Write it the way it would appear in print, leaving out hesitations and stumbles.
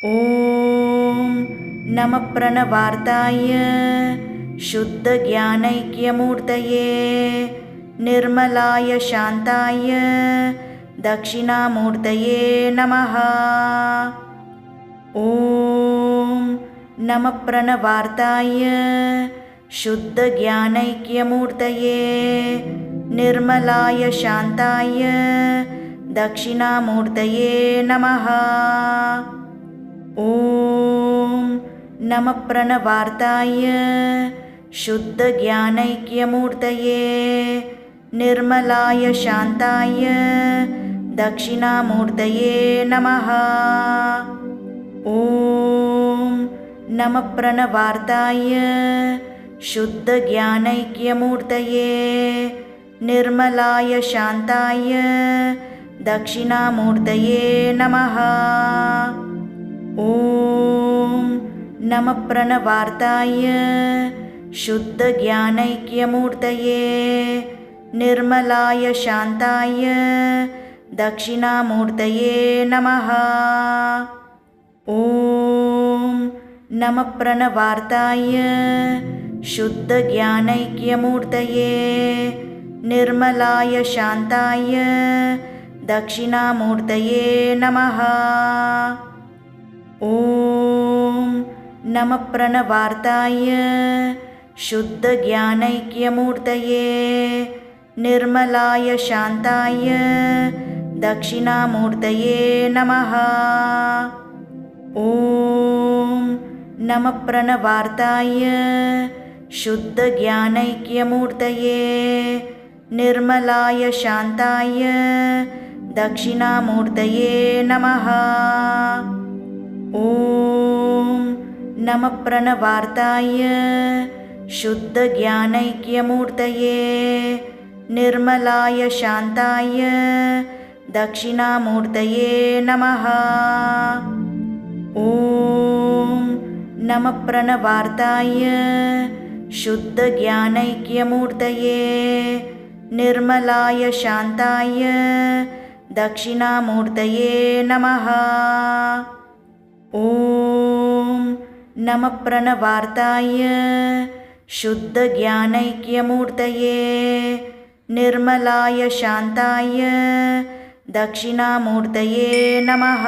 ॐ नमः प्रणवार्ताय शुद्धज्ञानैक्यमूर्तये निर्मलाय शान्ताय दक्षिणामूर्तये नमः। ॐ नमः प्रणवार्ताय शुद्धज्ञानैक्यमूर्तये निर्मलाय शान्ताय दक्षिणामूर्तये नमः। ॐ नमः प्रणवार्ताय शुद्धज्ञानैक्यमूर्तये निर्मलाय शान्ताय दक्षिणामूर्तये नमः। ॐ नमः प्रणवार्ताय शुद्धज्ञानैक्यमूर्तये निर्मलाय शान्ताय दक्षिणामूर्तये नमः। ॐ नमः प्रणवार्ताय शुद्धज्ञानैक्यमूर्तये निर्मलाय शान्ताय दक्षिणामूर्तये नमः। ॐ नमः प्रणवार्ताय शुद्धज्ञानैक्यमूर्तये निर्मलाय शान्ताय दक्षिणामूर्तये नमः। ॐ नमः प्रणवार्ताय शुद्धज्ञानैक्यमूर्तये निर्मलाय शान्ताय दक्षिणामूर्तये नमः। ॐ नमः प्रणवार्ताय शुद्धज्ञानैक्यमूर्तये निर्मलाय शान्ताय दक्षिणामूर्तये नमः। ॐ नमः प्रणवार्ताय शुद्धज्ञानैक्यमूर्तये निर्मलाय शान्ताय दक्षिणामूर्तये नमः। ॐ नमः प्रणवार्ताय शुद्धज्ञानैक्यमूर्तये निर्मलाय शान्ताय दक्षिणामूर्तये नमः। ॐ नमः प्रणवार्ताय शुद्धज्ञानैक्यमूर्तये निर्मलाय शान्ताय दक्षिणामूर्तये नमः।